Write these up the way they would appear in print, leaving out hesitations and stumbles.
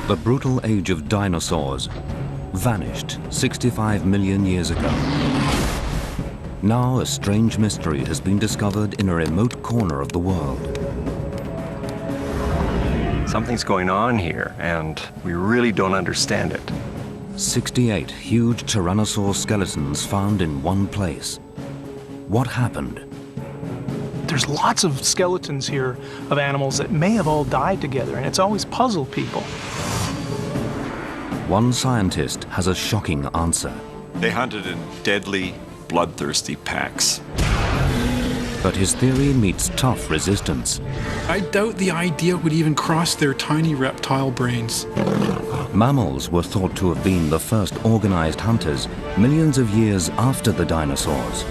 The brutal age of dinosaurs vanished 65 million years ago. Now a strange mystery has been discovered in a remote corner of the world. Something's going on here, and we really don't understand it. 68 huge tyrannosaur skeletons found in one place. What happened? There's lots of skeletons here of animals that may have all died together, and it's always puzzled people. One scientist has a shocking answer. They hunted in deadly, bloodthirsty packs. But his theory meets tough resistance. I doubt the idea would even cross their tiny reptile brains. Mammals were thought to have been the first organized hunters millions of years after the dinosaurs.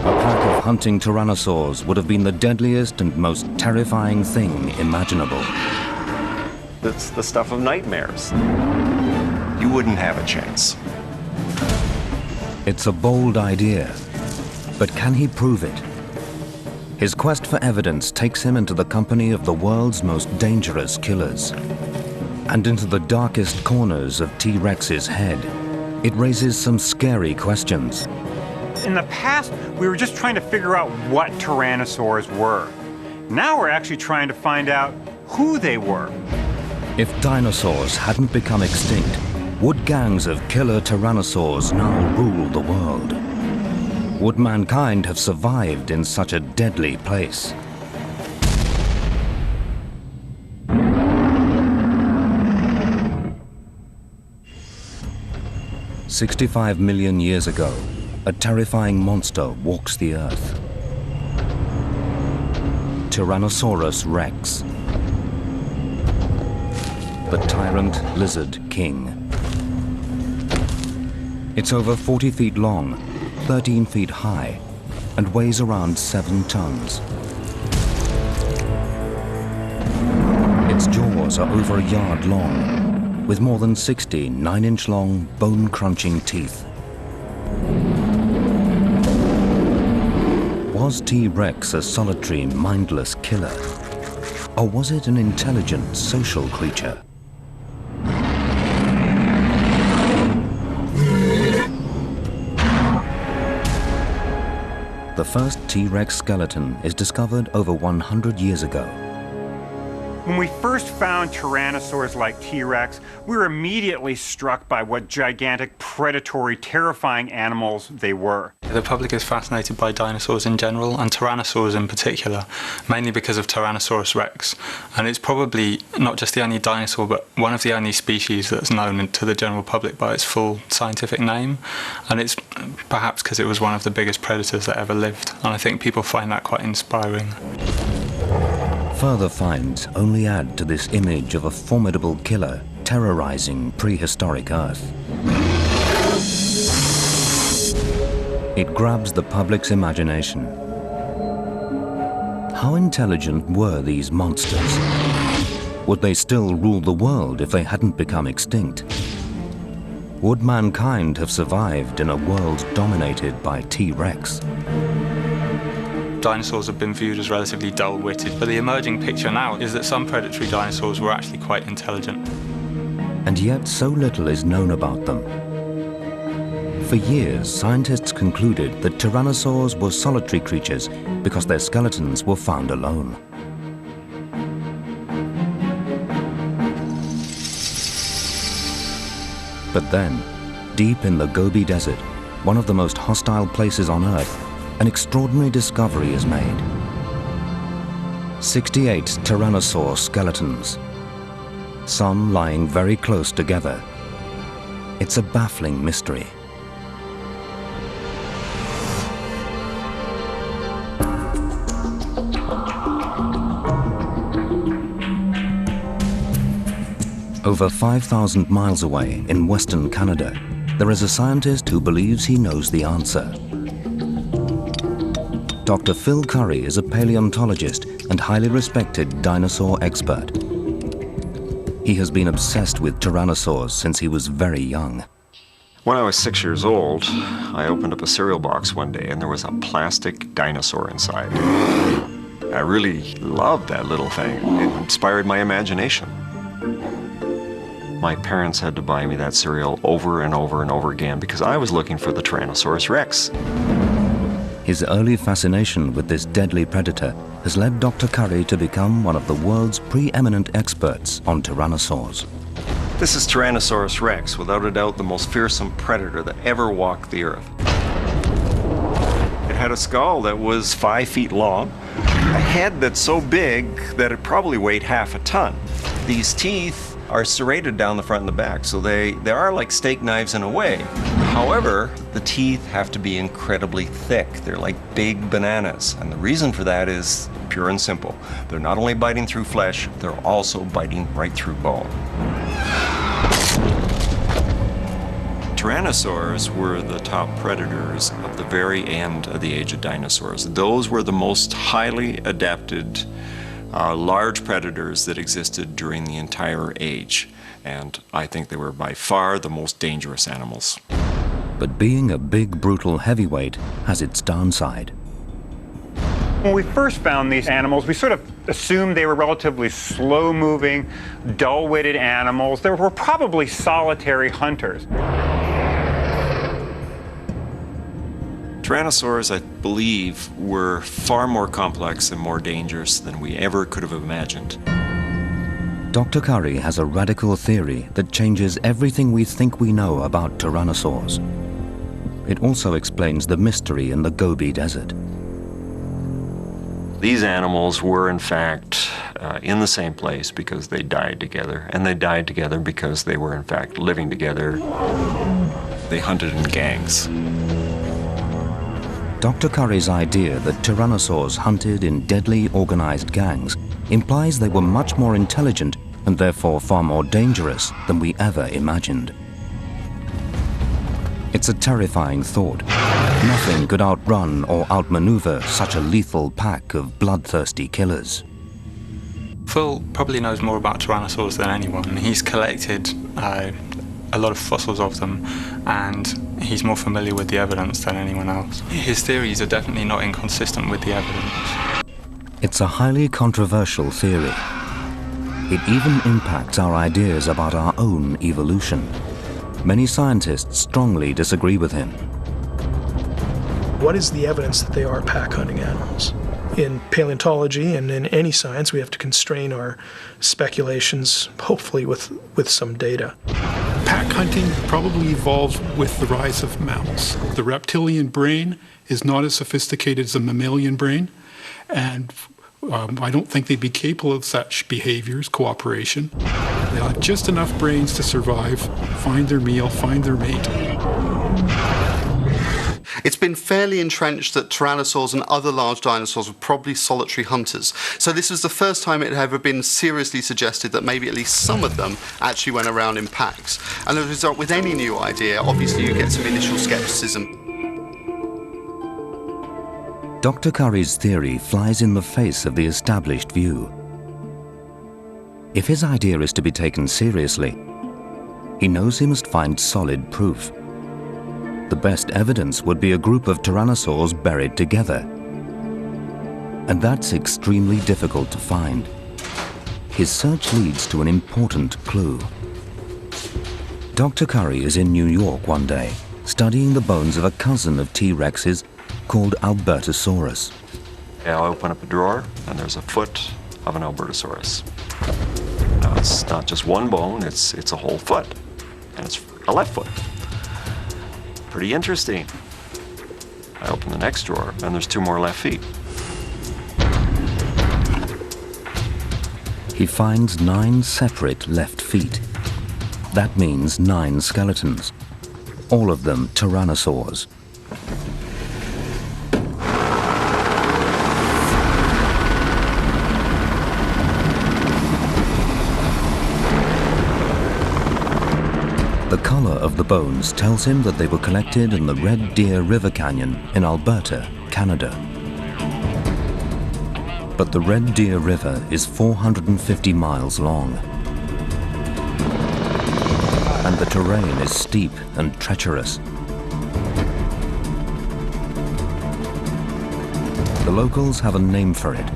A pack of hunting tyrannosaurs would have been the deadliest and most terrifying thing imaginable. It's the stuff of nightmares. You wouldn't have a chance. It's a bold idea, but can he prove it? His quest for evidence takes him into the company of the world's most dangerous killers, and into the darkest corners of T-Rex's head. It raises some scary questions. In the past, we were just trying to figure out what tyrannosaurs were. Now we're actually trying to find out who they were. If dinosaurs hadn't become extinct, would gangs of killer tyrannosaurs now rule the world? Would mankind have survived in such a deadly place? "65 million years ago, a terrifying monster walks the earth. Tyrannosaurus rex. The tyrant lizard king. It's over 40 feet long, 13 feet high, and weighs around 7 tons. Its jaws are over a yard long, with more than 60 9-inch long, bone-crunching teeth. Was T-Rex a solitary, mindless killer? Or was it an intelligent, social creature? The first T-Rex skeleton is discovered over 100 years ago. When we first found tyrannosaurs like T-Rex, we were immediately struck by what gigantic, predatory, terrifying animals they were. The public is fascinated by dinosaurs in general, and tyrannosaurs in particular, mainly because of Tyrannosaurus rex. And it's probably not just the only dinosaur, but one of the only species that's known to the general public by its full scientific name. And it's perhaps because it was one of the biggest predators that ever lived. And I think people find that quite inspiring. Further finds only add to this image of a formidable killer terrorizing prehistoric Earth. It grabs the public's imagination. How intelligent were these monsters? Would they still rule the world if they hadn't become extinct? Would mankind have survived in a world dominated by T-Rex? Dinosaurs have been viewed as relatively dull-witted, but the emerging picture now is that some predatory dinosaurs were actually quite intelligent. And yet so little is known about them. For years, scientists concluded that tyrannosaurs were solitary creatures because their skeletons were found alone. But then, deep in the Gobi Desert, one of the most hostile places on Earth, an extraordinary discovery is made. 68 tyrannosaur skeletons, some lying very close together. It's a baffling mystery. Over 5,000 miles away in Western Canada, there is a scientist who believes he knows the answer. Dr. Phil Currie is a paleontologist and highly respected dinosaur expert. He has been obsessed with tyrannosaurs since he was very young. When I was 6 years old, I opened up a cereal box one day and there was a plastic dinosaur inside. I really loved that little thing. It inspired my imagination. My parents had to buy me that cereal over and over and over again because I was looking for the Tyrannosaurus Rex. His early fascination with this deadly predator has led Dr. Currie to become one of the world's preeminent experts on tyrannosaurs. This is Tyrannosaurus Rex, without a doubt the most fearsome predator that ever walked the earth. It had a skull that was 5 feet long, a head that's so big that it probably weighed half a ton. These teeth are serrated down the front and the back, so they are like steak knives in a way. However, the teeth have to be incredibly thick. They're like big bananas, and the reason for that is pure and simple. They're not only biting through flesh, they're also biting right through bone. Tyrannosaurs were the top predators of the very end of the age of dinosaurs. Those were the most highly adapted large predators that existed during the entire age, and I think they were by far the most dangerous animals. But being a big, brutal heavyweight has its downside. When we first found these animals, we sort of assumed they were relatively slow-moving, dull-witted animals. They were probably solitary hunters. Tyrannosaurs, I believe, were far more complex and more dangerous than we ever could have imagined. Dr. Currie has a radical theory that changes everything we think we know about tyrannosaurs. It also explains the mystery in the Gobi Desert. These animals were, in fact, in the same place because they died together, and they died together because they were, in fact, living together. They hunted in gangs. Dr. Currie's idea that tyrannosaurs hunted in deadly organized gangs implies they were much more intelligent and therefore far more dangerous than we ever imagined. It's a terrifying thought. Nothing could outrun or outmaneuver such a lethal pack of bloodthirsty killers. Phil probably knows more about tyrannosaurs than anyone. He's collected a lot of fossils of them, and he's more familiar with the evidence than anyone else. His theories are definitely not inconsistent with the evidence. It's a highly controversial theory. It even impacts our ideas about our own evolution. Many scientists strongly disagree with him. What is the evidence that they are pack-hunting animals? In paleontology and in any science, we have to constrain our speculations, hopefully with some data. Pack hunting probably evolved with the rise of mammals. The reptilian brain is not as sophisticated as the mammalian brain, and I don't think they'd be capable of such behaviors, cooperation. They have just enough brains to survive, find their meal, find their mate. It's been fairly entrenched that tyrannosaurs and other large dinosaurs were probably solitary hunters. So this was the first time it had ever been seriously suggested that maybe at least some of them actually went around in packs. And as a result, with any new idea, obviously you get some initial skepticism. Dr. Currie's theory flies in the face of the established view. If his idea is to be taken seriously, he knows he must find solid proof. The best evidence would be a group of tyrannosaurs buried together. And that's extremely difficult to find. His search leads to an important clue. Dr. Currie is in New York one day, studying the bones of a cousin of T-Rex's called Albertosaurus. I'll open up a drawer, and there's a foot of an Albertosaurus. Now, it's not just one bone, it's a whole foot, and it's a left foot. Pretty interesting. I open the next drawer, and there's 2 more left feet. He finds 9 separate left feet. That means 9 skeletons, all of them tyrannosaurs. The color of the bones tells him that they were collected in the Red Deer River Canyon in Alberta, Canada. But the Red Deer River is 450 miles long. And the terrain is steep and treacherous. The locals have a name for it: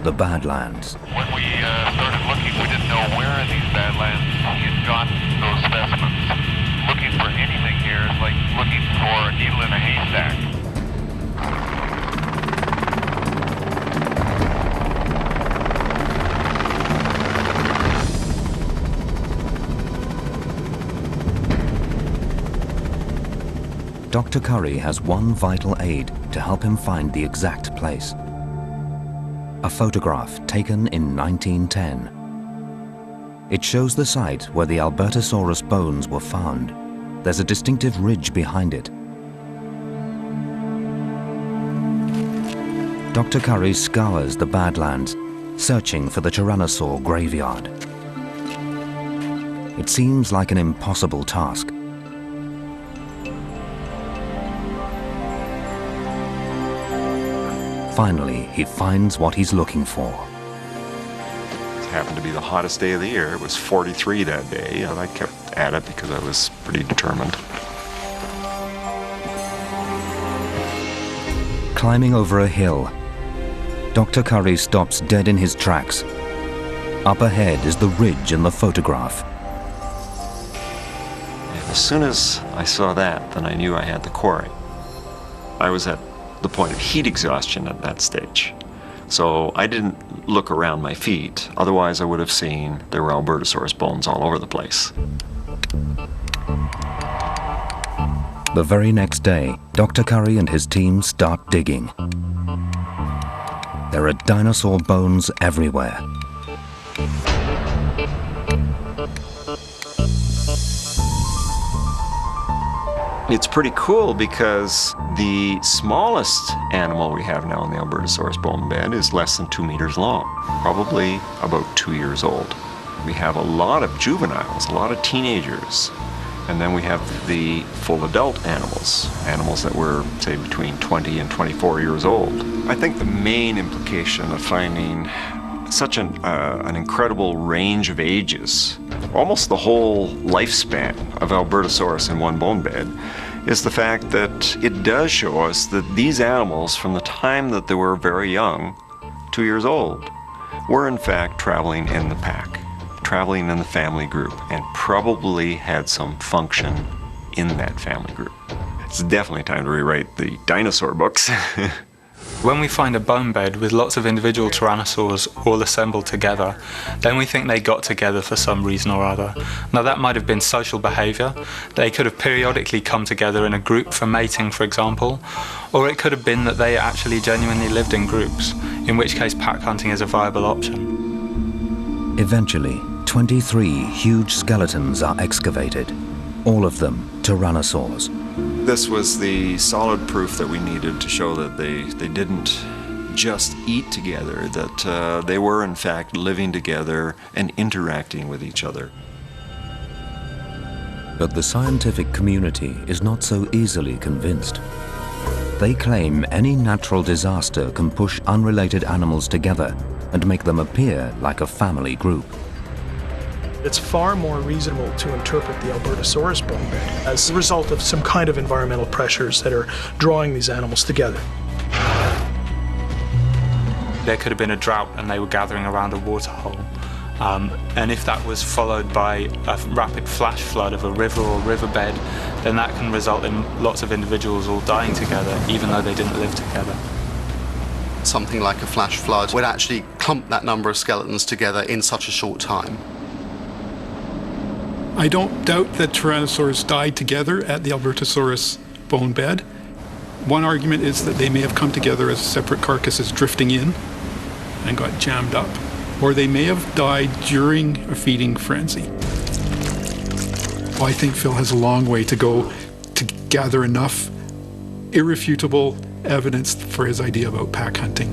the Badlands. When we started looking, we didn't know where in these badlands he had gotten those specimens. Looking for anything here is like looking for a needle in a haystack. Dr. Currie has one vital aid to help him find the exact place. A photograph taken in 1910. It shows the site where the Albertosaurus bones were found. There's a distinctive ridge behind it. Dr. Currie scours the Badlands, searching for the Tyrannosaur graveyard. It seems like an impossible task. Finally, he finds what he's looking for. It happened to be the hottest day of the year. It was 43 that day, and I kept at it because I was pretty determined. Climbing over a hill, Dr. Currie stops dead in his tracks. Up ahead is the ridge in the photograph. And as soon as I saw that, then I knew I had the quarry. I was at the point of heat exhaustion at that stage. So I didn't look around my feet, otherwise I would have seen there were Albertosaurus bones all over the place. The very next day, Dr. Currie and his team start digging. There are dinosaur bones everywhere. It's pretty cool because the smallest animal we have now in the Albertosaurus bone bed is less than 2 meters long, probably about 2 years old. We have a lot of juveniles, a lot of teenagers, and then we have the full adult animals, animals that were, say, between 20 and 24 years old. I think the main implication of finding such an incredible range of ages, almost the whole lifespan of Albertosaurus in one bone bed, is the fact that it does show us that these animals, from the time that they were very young, 2 years old, were in fact traveling in the pack, traveling in the family group, and probably had some function in that family group. It's definitely time to rewrite the dinosaur books. When we find a bone bed with lots of individual tyrannosaurs all assembled together, then we think they got together for some reason or other. Now that might have been social behaviour. They could have periodically come together in a group for mating, for example, or it could have been that they actually genuinely lived in groups, in which case pack hunting is a viable option. Eventually, 23 huge skeletons are excavated, all of them tyrannosaurs. This was the solid proof that we needed to show that they didn't just eat together, that they were in fact living together and interacting with each other. But the scientific community is not so easily convinced. They claim any natural disaster can push unrelated animals together and make them appear like a family group. It's far more reasonable to interpret the Albertosaurus bone bed as the result of some kind of environmental pressures that are drawing these animals together. There could have been a drought and they were gathering around a waterhole. And if that was followed by a rapid flash flood of a river or riverbed, then that can result in lots of individuals all dying together, even though they didn't live together. Something like a flash flood would actually clump that number of skeletons together in such a short time. I don't doubt that Tyrannosaurs died together at the Albertosaurus bone bed. One argument is that they may have come together as separate carcasses drifting in and got jammed up, or they may have died during a feeding frenzy. Well, I think Phil has a long way to go to gather enough irrefutable evidence for his idea about pack hunting.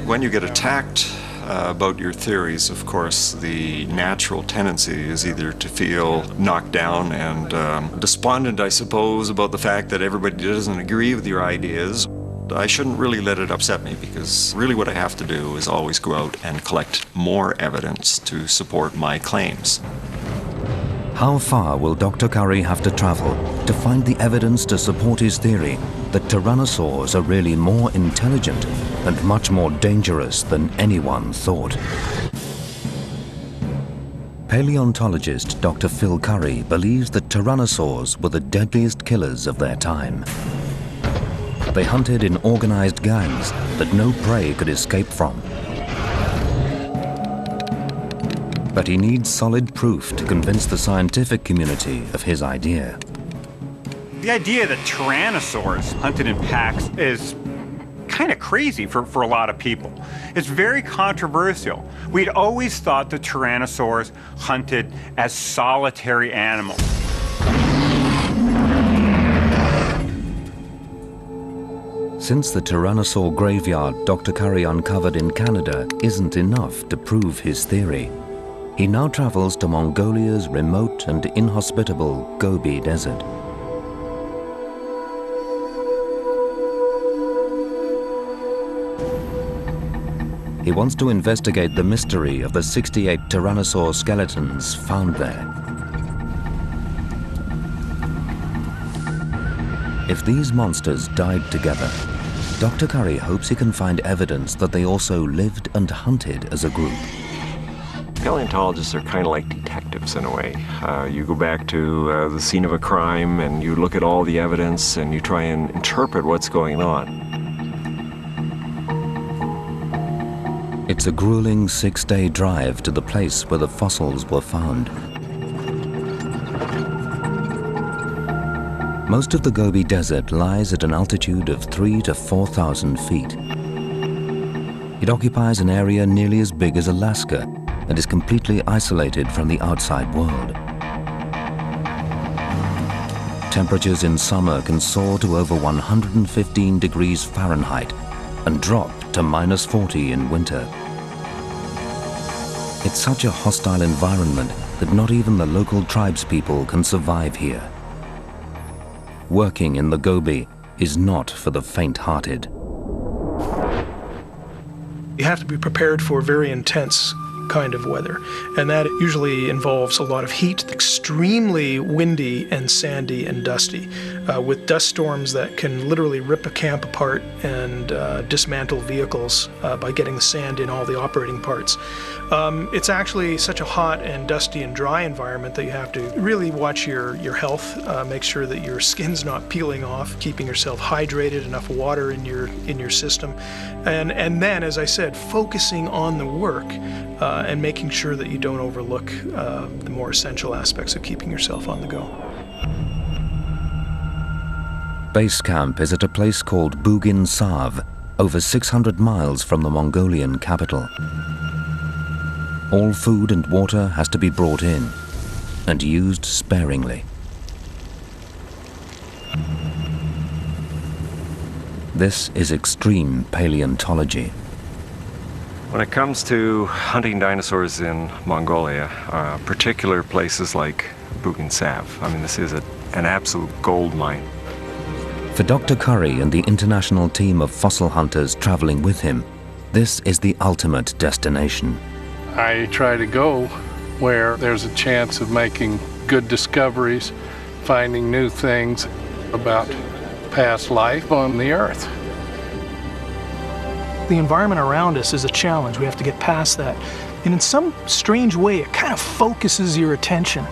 When you get attacked about your theories, of course, the natural tendency is either to feel knocked down and despondent, I suppose, about the fact that everybody doesn't agree with your ideas. I shouldn't really let it upset me, because really what I have to do is always go out and collect more evidence to support my claims. How far will Dr. Currie have to travel to find the evidence to support his theory that tyrannosaurs are really more intelligent and much more dangerous than anyone thought? Paleontologist Dr. Phil Currie believes that tyrannosaurs were the deadliest killers of their time. They hunted in organized gangs that no prey could escape from. But he needs solid proof to convince the scientific community of his idea. The idea that tyrannosaurs hunted in packs is kind of crazy for a lot of people. It's very controversial. We'd always thought that tyrannosaurs hunted as solitary animals. Since the tyrannosaur graveyard Dr. Currie uncovered in Canada isn't enough to prove his theory, he now travels to Mongolia's remote and inhospitable Gobi Desert. He wants to investigate the mystery of the 68 tyrannosaur skeletons found there. If these monsters died together, Dr. Currie hopes he can find evidence that they also lived and hunted as a group. Paleontologists are kind of like detectives in a way. You go back to the scene of a crime and you look at all the evidence and you try and interpret what's going on. It's a grueling 6-day drive to the place where the fossils were found. Most of the Gobi Desert lies at an altitude of 3,000 to 4,000 feet. It occupies an area nearly as big as Alaska and is completely isolated from the outside world. Temperatures in summer can soar to over 115 degrees Fahrenheit and drop to -40 in winter. It's such a hostile environment that not even the local tribespeople can survive here. Working in the Gobi is not for the faint-hearted. You have to be prepared for very intense kind of weather, and that usually involves a lot of heat, extremely windy and sandy and dusty, with dust storms that can literally rip a camp apart and dismantle vehicles by getting the sand in all the operating parts. It's actually such a hot and dusty and dry environment that you have to really watch your health, make sure that your skin's not peeling off, keeping yourself hydrated, enough water in your system, and then, as I said, focusing on the work and making sure that you don't overlook the more essential aspects of keeping yourself on the go. Base camp is at a place called Bugin Sav, over 600 miles from the Mongolian capital. All food and water has to be brought in and used sparingly. This is extreme paleontology. When it comes to hunting dinosaurs in Mongolia, particular places like Bugin Sav, I mean, this is an absolute gold mine. For Dr. Currie and the international team of fossil hunters traveling with him, this is the ultimate destination. I try to go where there's a chance of making good discoveries, finding new things about past life on the Earth. The environment around us is a challenge. We have to get past that. And in some strange way, it kind of focuses your attention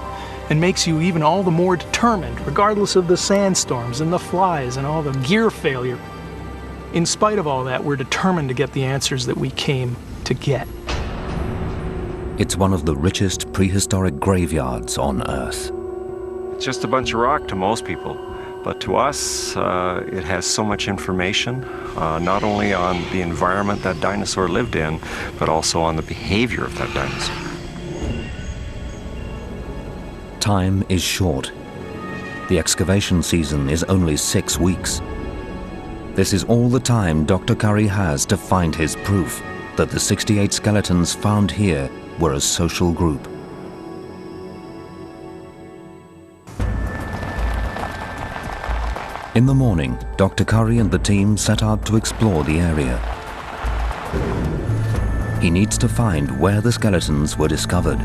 and makes you even all the more determined, regardless of the sandstorms and the flies and all the gear failure. In spite of all that, we're determined to get the answers that we came to get. It's one of the richest prehistoric graveyards on Earth. It's just a bunch of rock to most people, but to us, it has so much information, not only on the environment that dinosaur lived in, but also on the behavior of that dinosaur. Time is short. The excavation season is only 6 weeks. This is all the time Dr. Currie has to find his proof that the 68 skeletons found here were a social group. In the morning, Dr. Currie and the team set out to explore the area. He needs to find where the skeletons were discovered.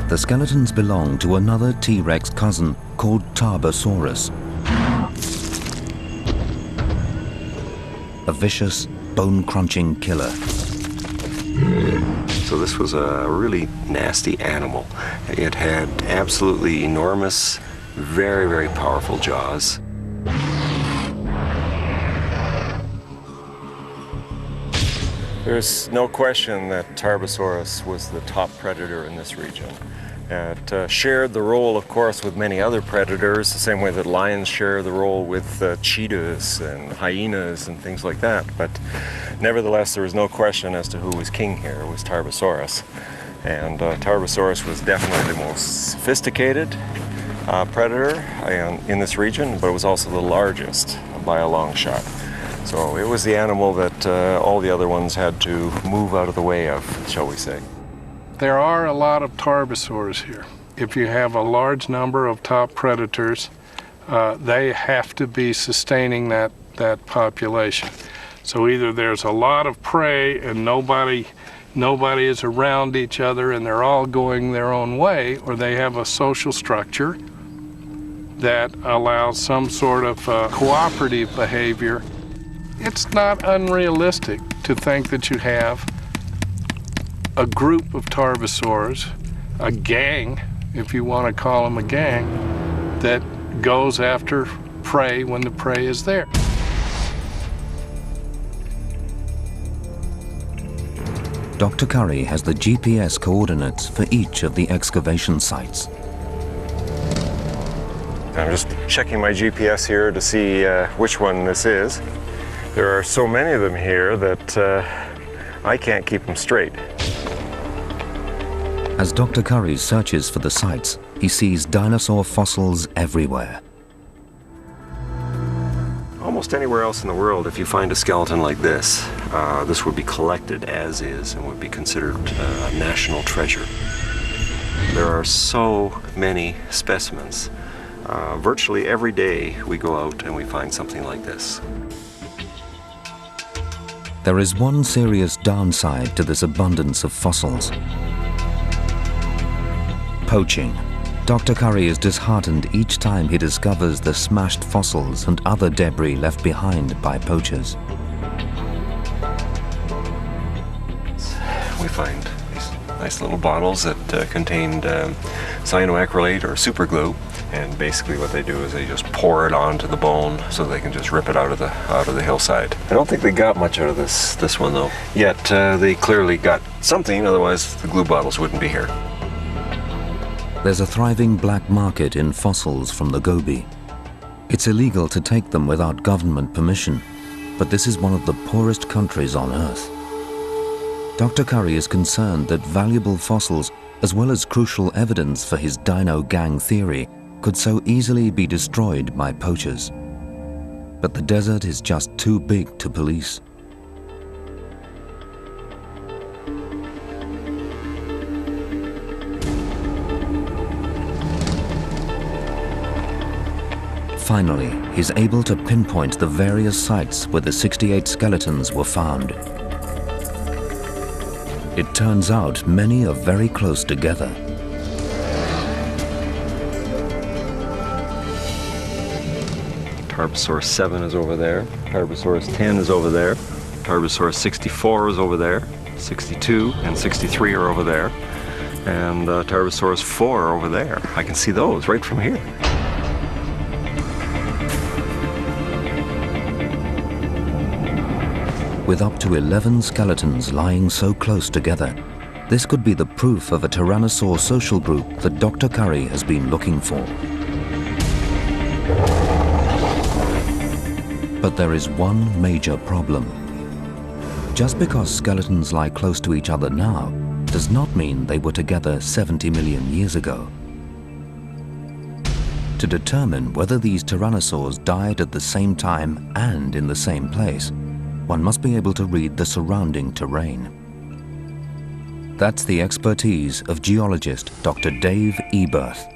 The skeletons belong to another T-Rex cousin called Tarbosaurus, a vicious, bone-crunching killer. So this was a really nasty animal. It had absolutely enormous, very, very powerful jaws. There's no question that Tarbosaurus was the top predator in this region. It shared the role, of course, with many other predators, the same way that lions share the role with cheetahs and hyenas and things like that. But nevertheless, there was no question as to who was king here. It was Tarbosaurus. And Tarbosaurus was definitely the most sophisticated predator in this region, but it was also the largest by a long shot. So it was the animal that all the other ones had to move out of the way of, shall we say. There are a lot of tarbosaurs here. If you have a large number of top predators, they have to be sustaining that population. So either there's a lot of prey and nobody is around each other and they're all going their own way, or they have a social structure that allows some sort of cooperative behavior. It's not unrealistic to think that you have a group of tarbosaurs, a gang, if you want to call them a gang, that goes after prey when the prey is there. Dr. Currie has the GPS coordinates for each of the excavation sites. I'm just checking my GPS here to see which one this is. There are so many of them here that I can't keep them straight. As Dr. Currie searches for the sites, he sees dinosaur fossils everywhere. Almost anywhere else in the world, if you find a skeleton like this, this would be collected as is and would be considered a national treasure. There are so many specimens. Virtually every day we go out and we find something like this. There is one serious downside to this abundance of fossils. Poaching. Dr. Currie is disheartened each time he discovers the smashed fossils and other debris left behind by poachers. We find these nice little bottles that contained cyanoacrylate or super glue, and basically what they do is they just pour it onto the bone so they can just rip it out of the hillside. I don't think they got much out of this one though. Yet they clearly got something, otherwise the glue bottles wouldn't be here. There's a thriving black market in fossils from the Gobi. It's illegal to take them without government permission, but this is one of the poorest countries on Earth. Dr. Currie is concerned that valuable fossils, as well as crucial evidence for his Dino Gang theory, could so easily be destroyed by poachers. But the desert is just too big to police. Finally, he's able to pinpoint the various sites where the 68 skeletons were found. It turns out many are very close together. Tarbosaurus 7 is over there, Tarbosaurus 10 is over there, Tarbosaurus 64 is over there, 62 and 63 are over there, and Tarbosaurus 4 are over there. I can see those right from here. With up to 11 skeletons lying so close together, this could be the proof of a tyrannosaur social group that Dr. Currie has been looking for. But there is one major problem. Just because skeletons lie close to each other now does not mean they were together 70 million years ago. To determine whether these tyrannosaurs died at the same time and in the same place, one must be able to read the surrounding terrain. That's the expertise of geologist Dr. Dave Eberth.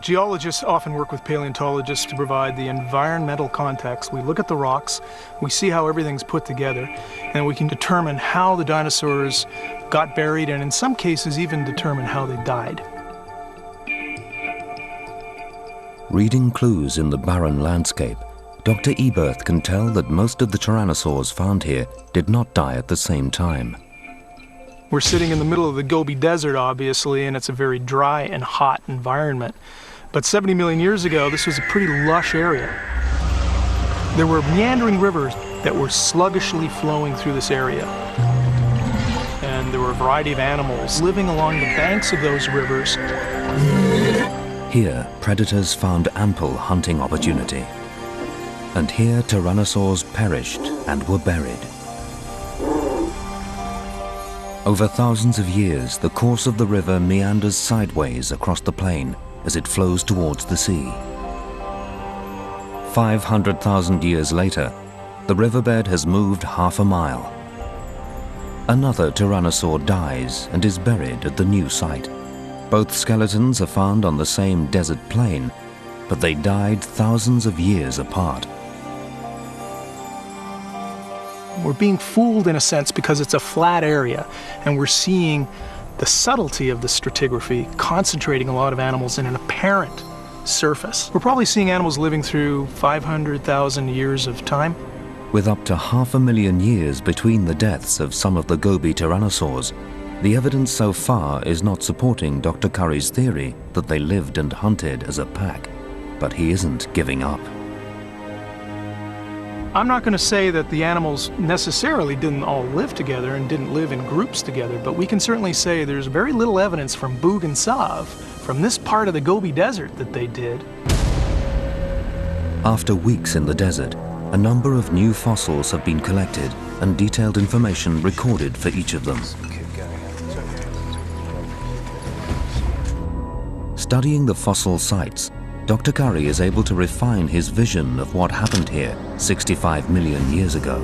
Geologists often work with paleontologists to provide the environmental context. We look at the rocks, we see how everything's put together, and we can determine how the dinosaurs got buried, and in some cases even determine how they died. Reading clues in the barren landscape, Dr. Eberth can tell that most of the tyrannosaurs found here did not die at the same time. We're sitting in the middle of the Gobi Desert, obviously, and it's a very dry and hot environment. But 70 million years ago, this was a pretty lush area. There were meandering rivers that were sluggishly flowing through this area. And there were a variety of animals living along the banks of those rivers. Here, predators found ample hunting opportunity. And here, tyrannosaurs perished and were buried. Over thousands of years, the course of the river meanders sideways across the plain as it flows towards the sea. 500,000 years later, the riverbed has moved half a mile. Another tyrannosaur dies and is buried at the new site. Both skeletons are found on the same desert plain, but they died thousands of years apart. We're being fooled in a sense because it's a flat area, and we're seeing the subtlety of the stratigraphy concentrating a lot of animals in an apparent surface. We're probably seeing animals living through 500,000 years of time. With up to 500,000 years between the deaths of some of the Gobi tyrannosaurs, the evidence so far is not supporting Dr. Currie's theory that they lived and hunted as a pack. But he isn't giving up. I'm not going to say that the animals necessarily didn't all live together and didn't live in groups together, but we can certainly say there's very little evidence from Boog and Sav, from this part of the Gobi Desert, that they did. After weeks in the desert, a number of new fossils have been collected and detailed information recorded for each of them. Studying the fossil sites, Dr. Currie is able to refine his vision of what happened here 65 million years ago.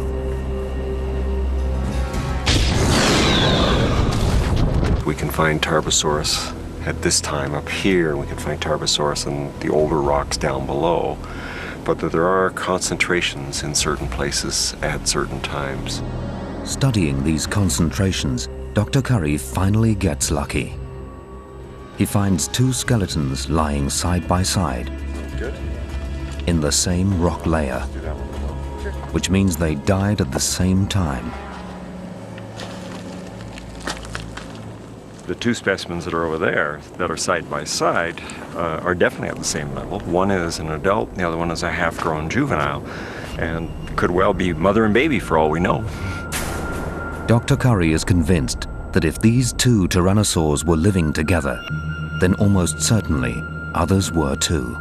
We can find Tarbosaurus at this time up here. We can find Tarbosaurus in the older rocks down below. But that there are concentrations in certain places at certain times. Studying these concentrations, Dr. Currie finally gets lucky. He finds two skeletons lying side by side in the same rock layer, which means they died at the same time. The two specimens that are over there, that are side by side, are definitely at the same level. One is an adult, the other one is a half-grown juvenile, and could well be mother and baby for all we know. Dr. Currie is convinced that if these two tyrannosaurs were living together, then almost certainly others were too.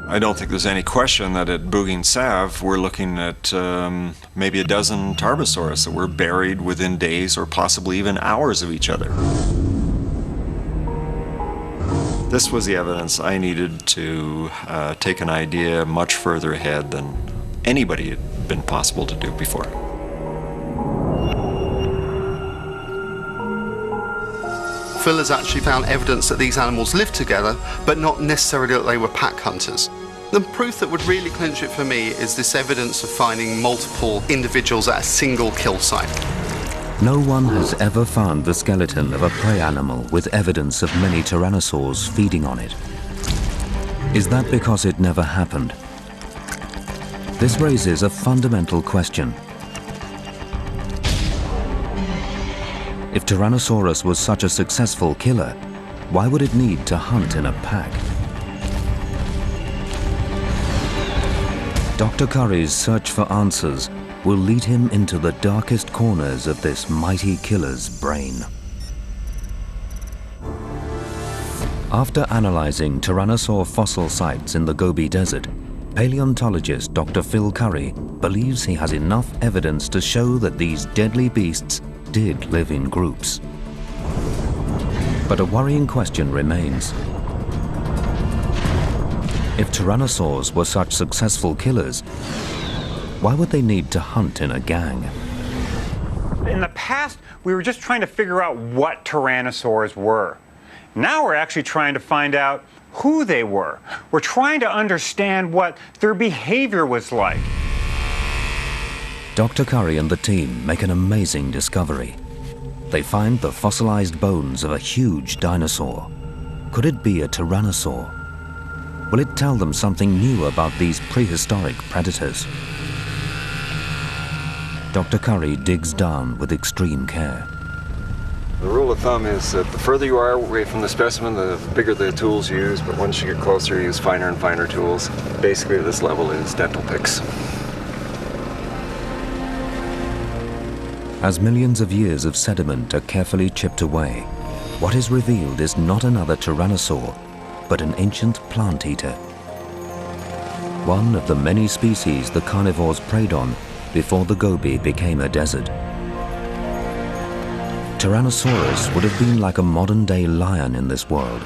I don't think there's any question that at Boog and Sav we're looking at maybe a dozen Tarbosaurus that were buried within days or possibly even hours of each other. This was the evidence I needed to take an idea much further ahead than anybody had been possible to do before. Phil has actually found evidence that these animals lived together, but not necessarily that they were pack hunters. The proof that would really clinch it for me is this evidence of finding multiple individuals at a single kill site. No one has ever found the skeleton of a prey animal with evidence of many tyrannosaurs feeding on it. Is that because it never happened? This raises a fundamental question. If Tyrannosaurus was such a successful killer, why would it need to hunt in a pack? Dr. Currie's search for answers will lead him into the darkest corners of this mighty killer's brain. After analyzing tyrannosaur fossil sites in the Gobi Desert, paleontologist Dr. Phil Currie believes he has enough evidence to show that these deadly beasts did live in groups. But a worrying question remains. If tyrannosaurs were such successful killers, why would they need to hunt in a gang? In the past, we were just trying to figure out what tyrannosaurs were. Now we're actually trying to find out who they were. We're trying to understand what their behavior was like. Dr. Currie and the team make an amazing discovery. They find the fossilized bones of a huge dinosaur. Could it be a tyrannosaur? will it tell them something new about these prehistoric predators? Dr. Currie digs down with extreme care. The rule of thumb is that the further you are away from the specimen, the bigger the tools you use, but once you get closer, you use finer and finer tools. Basically, this level is dental picks. As millions of years of sediment are carefully chipped away, what is revealed is not another tyrannosaur, but an ancient plant eater. One of the many species the carnivores preyed on before the Gobi became a desert. Tyrannosaurus would have been like a modern-day lion in this world,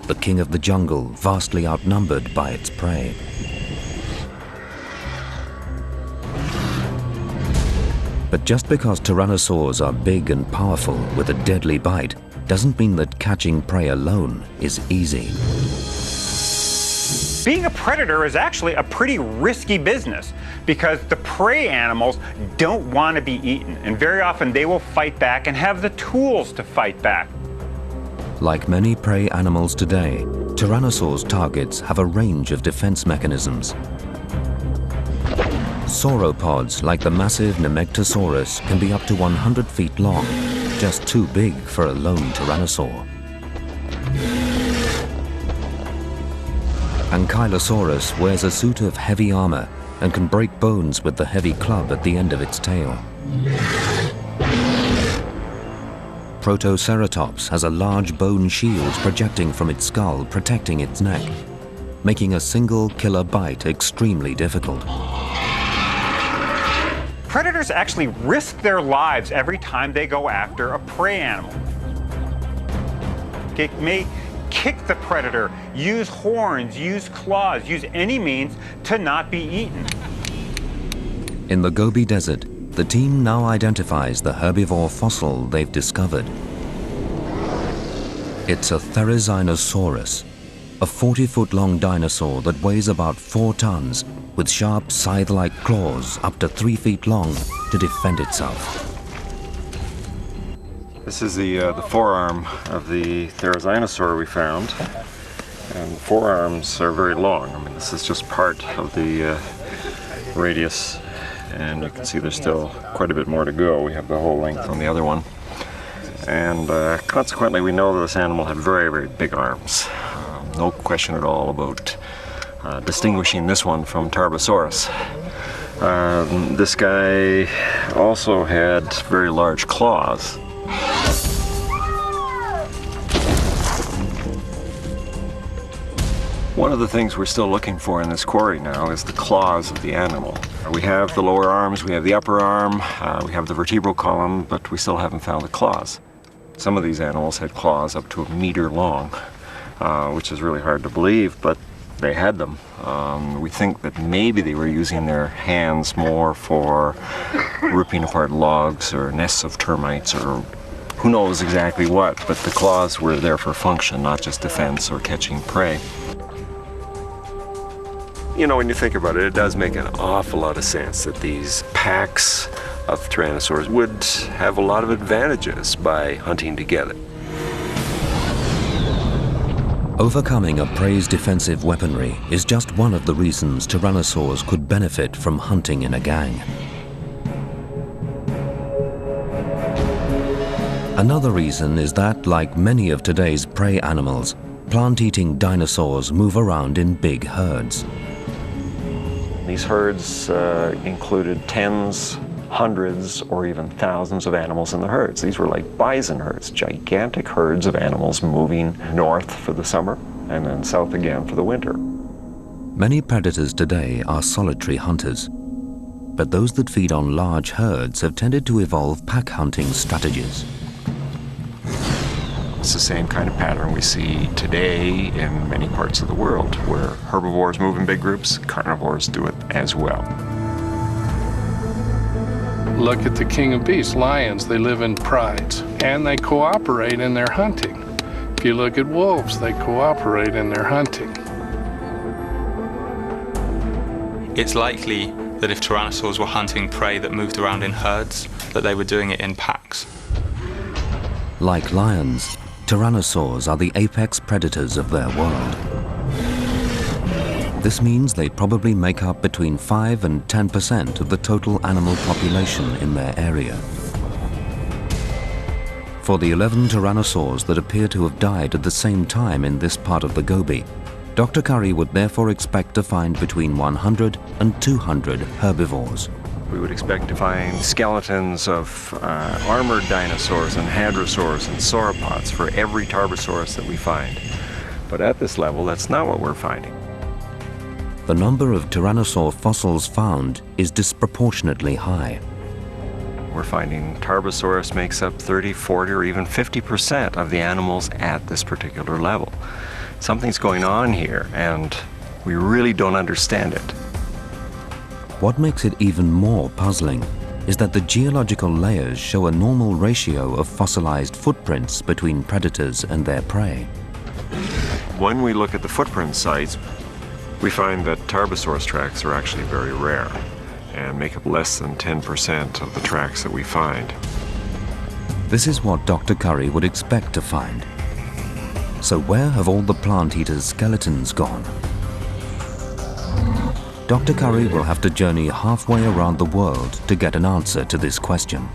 the king of the jungle, vastly outnumbered by its prey. But just because tyrannosaurs are big and powerful with a deadly bite doesn't mean that catching prey alone is easy. Being a predator is actually a pretty risky business because the prey animals don't want to be eaten, and very often they will fight back and have the tools to fight back. Like many prey animals today, tyrannosaurs' targets have a range of defense mechanisms. Sauropods, like the massive Nemegtosaurus, can be up to 100 feet long, just too big for a lone tyrannosaur. Ankylosaurus wears a suit of heavy armor and can break bones with the heavy club at the end of its tail. Protoceratops has a large bone shield projecting from its skull, protecting its neck, making a single killer bite extremely difficult. Predators actually risk their lives every time they go after a prey animal. It may kick the predator, use horns, use claws, use any means to not be eaten. In the Gobi Desert, the team now identifies the herbivore fossil they've discovered. It's a Therizinosaurus, a 40-foot-long dinosaur that weighs about 4 tons, with sharp scythe-like claws up to 3 feet long to defend itself. This is the forearm of the Therizinosaur we found, and the forearms are very long. I mean, this is just part of the radius, and you can see there's still quite a bit more to go. We have the whole length on the other one, and consequently we know that this animal had very, very big arms. No question at all about distinguishing this one from Tarbosaurus. This guy also had very large claws. One of the things we're still looking for in this quarry now is the claws of the animal. We have the lower arms, we have the upper arm, we have the vertebral column, but we still haven't found the claws. Some of these animals had claws up to 1 meter long, which is really hard to believe, but they had them. We think that maybe they were using their hands more for ripping apart logs or nests of termites or who knows exactly what, but the claws were there for function, not just defense or catching prey. You know, when you think about it, it does make an awful lot of sense that these packs of tyrannosaurs would have a lot of advantages by hunting together. Overcoming a prey's defensive weaponry is just one of the reasons tyrannosaurs could benefit from hunting in a gang. Another reason is that, like many of today's prey animals, plant-eating dinosaurs move around in big herds. These herds included tens, hundreds, or even thousands of animals in the herds. These were like bison herds, gigantic herds of animals moving north for the summer and then south again for the winter. Many predators today are solitary hunters, but those that feed on large herds have tended to evolve pack hunting strategies. It's the same kind of pattern we see today in many parts of the world, where herbivores move in big groups, carnivores do it as well. Look at the king of beasts, lions. They live in prides, and they cooperate in their hunting. If you look at wolves, they cooperate in their hunting. It's likely that if tyrannosaurs were hunting prey that moved around in herds, that they were doing it in packs. Like lions, tyrannosaurs are the apex predators of their world. This means they probably make up between 5 and 10% of the total animal population in their area. For the 11 tyrannosaurs that appear to have died at the same time in this part of the Gobi, Dr. Currie would therefore expect to find between 100 and 200 herbivores. We would expect to find skeletons of armored dinosaurs and hadrosaurs and sauropods for every tarbosaurus that we find. But at this level, that's not what we're finding. The number of tyrannosaur fossils found is disproportionately high. We're finding Tarbosaurus makes up 30, 40, or even 50% of the animals at this particular level. Something's going on here, and we really don't understand it. What makes it even more puzzling is that the geological layers show a normal ratio of fossilized footprints between predators and their prey. When we look at the footprint sites, we find that Tarbosaurus tracks are actually very rare and make up less than 10% of the tracks that we find. This is what Dr. Currie would expect to find. So where have all the plant eaters' skeletons gone? Dr. Currie will have to journey halfway around the world to get an answer to this question.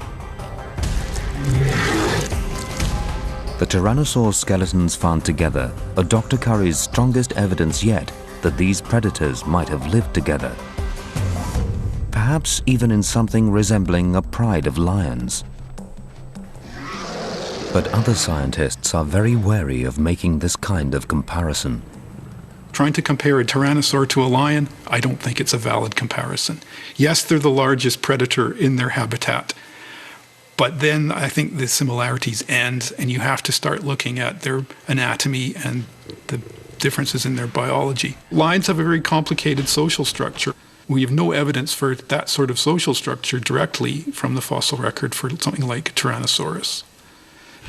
The tyrannosaur skeletons found together are Dr. Currie's strongest evidence yet that these predators might have lived together. Perhaps even in something resembling a pride of lions. But other scientists are very wary of making this kind of comparison. Trying to compare a tyrannosaur to a lion, I don't think it's a valid comparison. Yes, they're the largest predator in their habitat, but then I think the similarities end and you have to start looking at their anatomy and the differences in their biology. Lions have a very complicated social structure. We have no evidence for that sort of social structure directly from the fossil record for something like Tyrannosaurus.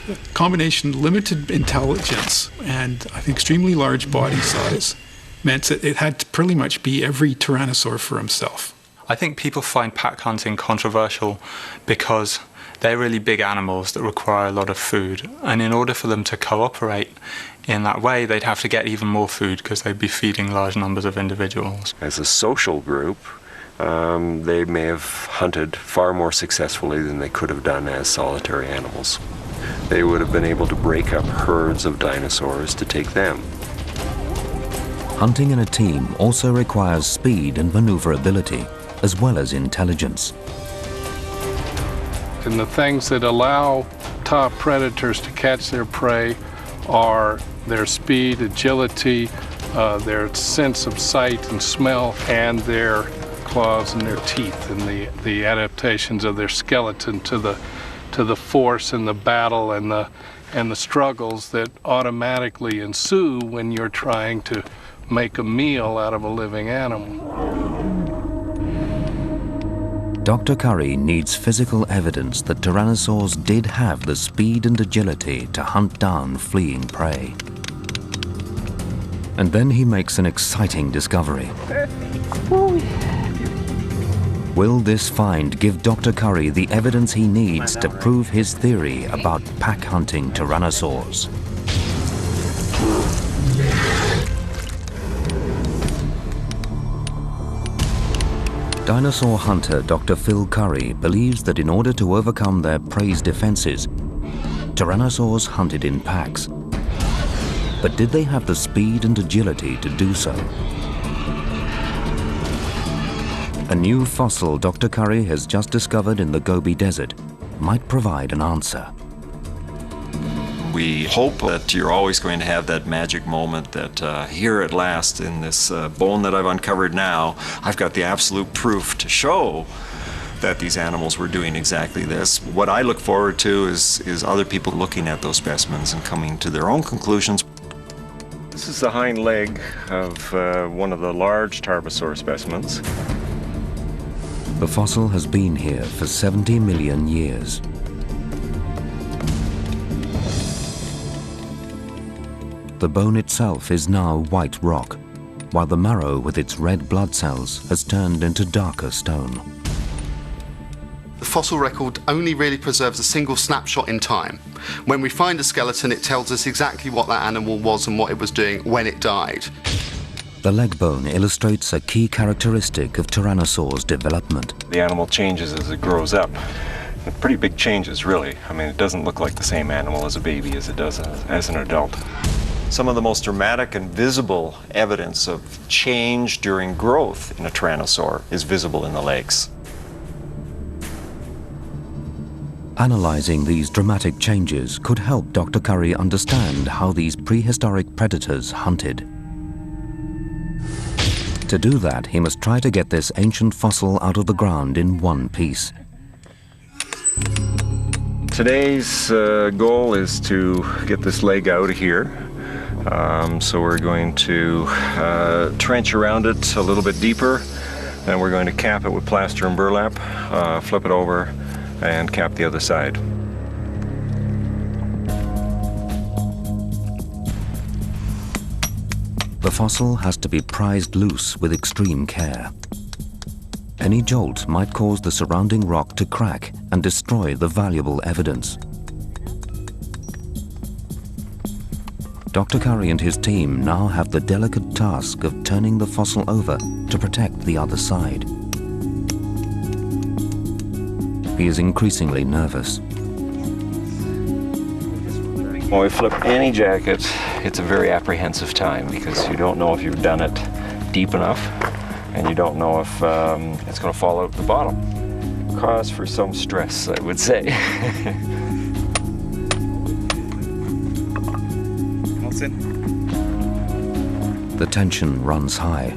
The combination limited intelligence and I think extremely large body size meant that it had to pretty much be every tyrannosaur for himself. I think people find pack hunting controversial because they're really big animals that require a lot of food, and in order for them to cooperate in that way, they'd have to get even more food because they'd be feeding large numbers of individuals. As a social group, they may have hunted far more successfully than they could have done as solitary animals. They would have been able to break up herds of dinosaurs to take them. Hunting in a team also requires speed and maneuverability, as well as intelligence. And the things that allow top predators to catch their prey are their speed, agility, their sense of sight and smell, and their claws and their teeth, and the adaptations of their skeleton to the force and the battle and the struggles that automatically ensue when you're trying to make a meal out of a living animal. Dr. Currie needs physical evidence that tyrannosaurs did have the speed and agility to hunt down fleeing prey. And then he makes an exciting discovery. Will this find give Dr. Currie the evidence he needs to prove his theory about pack-hunting tyrannosaurs? Dinosaur hunter Dr. Phil Currie believes that in order to overcome their prey's defenses, tyrannosaurs hunted in packs. But did they have the speed and agility to do so? A new fossil Dr. Currie has just discovered in the Gobi Desert might provide an answer. We hope that you're always going to have that magic moment that here at last in this bone that I've uncovered now, I've got the absolute proof to show that these animals were doing exactly this. What I look forward to is other people looking at those specimens and coming to their own conclusions. This is the hind leg of one of the large tarbosaur specimens. The fossil has been here for 70 million years. The bone itself is now white rock, while the marrow with its red blood cells has turned into darker stone. The fossil record only really preserves a single snapshot in time. When we find a skeleton, it tells us exactly what that animal was and what it was doing when it died. The leg bone illustrates a key characteristic of Tyrannosaur's development. The animal changes as it grows up. Pretty big changes, really. I mean, it doesn't look like the same animal as a baby as it does as an adult. Some of the most dramatic and visible evidence of change during growth in a tyrannosaur is visible in the legs. Analyzing these dramatic changes could help Dr. Currie understand how these prehistoric predators hunted. To do that, he must try to get this ancient fossil out of the ground in one piece. Today's goal is to get this leg out of here. So we're going to trench around it a little bit deeper, and we're going to cap it with plaster and burlap, flip it over, and cap the other side. The fossil has to be prized loose with extreme care. Any jolt might cause the surrounding rock to crack and destroy the valuable evidence. Dr. Currie and his team now have the delicate task of turning the fossil over to protect the other side. He is increasingly nervous. When we flip any jacket, it's a very apprehensive time because you don't know if you've done it deep enough, and you don't know if it's going to fall out the bottom. Cause for some stress, I would say. The tension runs high.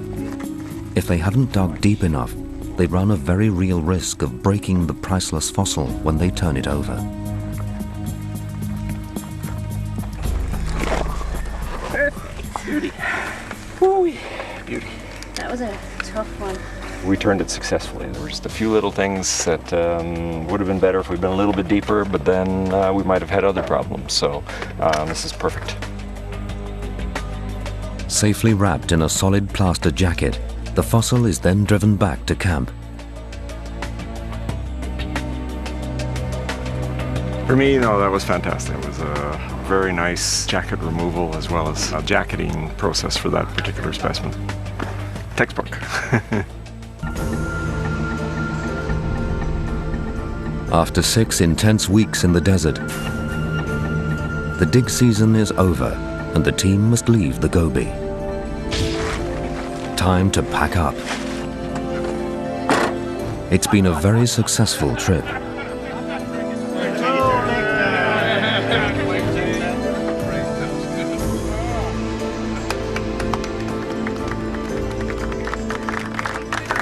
If they haven't dug deep enough, they run a very real risk of breaking the priceless fossil when they turn it over. Beauty. Woo-wee. Beauty. That was a tough one. We turned it successfully. There were just a few little things that would have been better if we'd been a little bit deeper, but then we might have had other problems. So this is perfect. Safely wrapped in a solid plaster jacket, the fossil is then driven back to camp. For me, that was fantastic. It was a very nice jacket removal as well as a jacketing process for that particular specimen. Textbook. After 6 intense weeks in the desert, the dig season is over and the team must leave the Gobi. Time to pack up. It's been a very successful trip.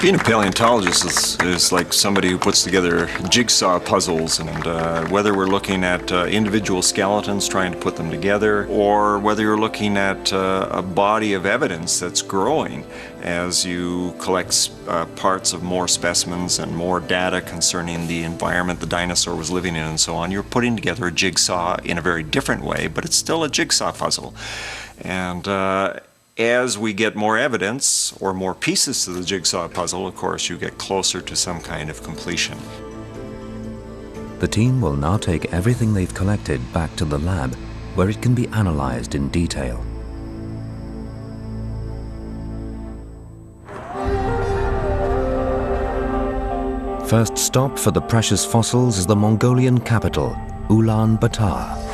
Being a paleontologist is like somebody who puts together jigsaw puzzles, and whether we're looking at individual skeletons trying to put them together, or whether you're looking at a body of evidence that's growing as you collect parts of more specimens and more data concerning the environment the dinosaur was living in and so on, you're putting together a jigsaw in a very different way, but it's still a jigsaw puzzle. And as we get more evidence or more pieces to the jigsaw puzzle, of course, you get closer to some kind of completion. The team will now take everything they've collected back to the lab, where it can be analyzed in detail. First stop for the precious fossils is the Mongolian capital, Ulaanbaatar.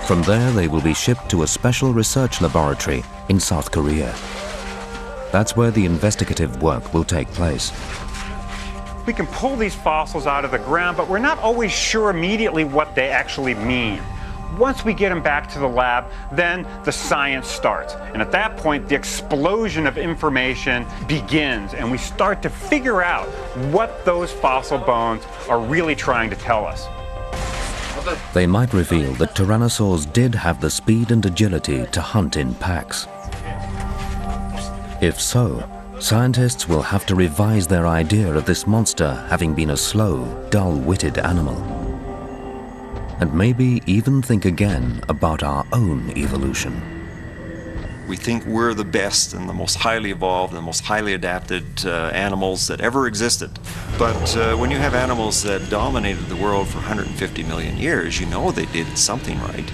From there, they will be shipped to a special research laboratory in South Korea. That's where the investigative work will take place. We can pull these fossils out of the ground, but we're not always sure immediately what they actually mean. Once we get them back to the lab, then the science starts. And at that point, the explosion of information begins, and we start to figure out what those fossil bones are really trying to tell us. They might reveal that tyrannosaurs did have the speed and agility to hunt in packs. If so, scientists will have to revise their idea of this monster having been a slow, dull-witted animal. And maybe even think again about our own evolution. We think we're the best and the most highly evolved and the most highly adapted animals that ever existed. But when you have animals that dominated the world for 150 million years, you know they did something right.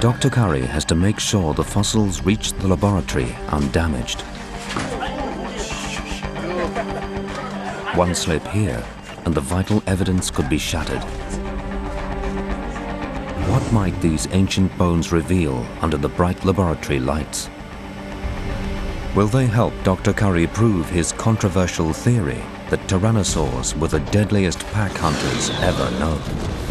Dr. Currie has to make sure the fossils reach the laboratory undamaged. One slip here, and the vital evidence could be shattered. What might these ancient bones reveal under the bright laboratory lights? Will they help Dr. Currie prove his controversial theory that tyrannosaurs were the deadliest pack hunters ever known?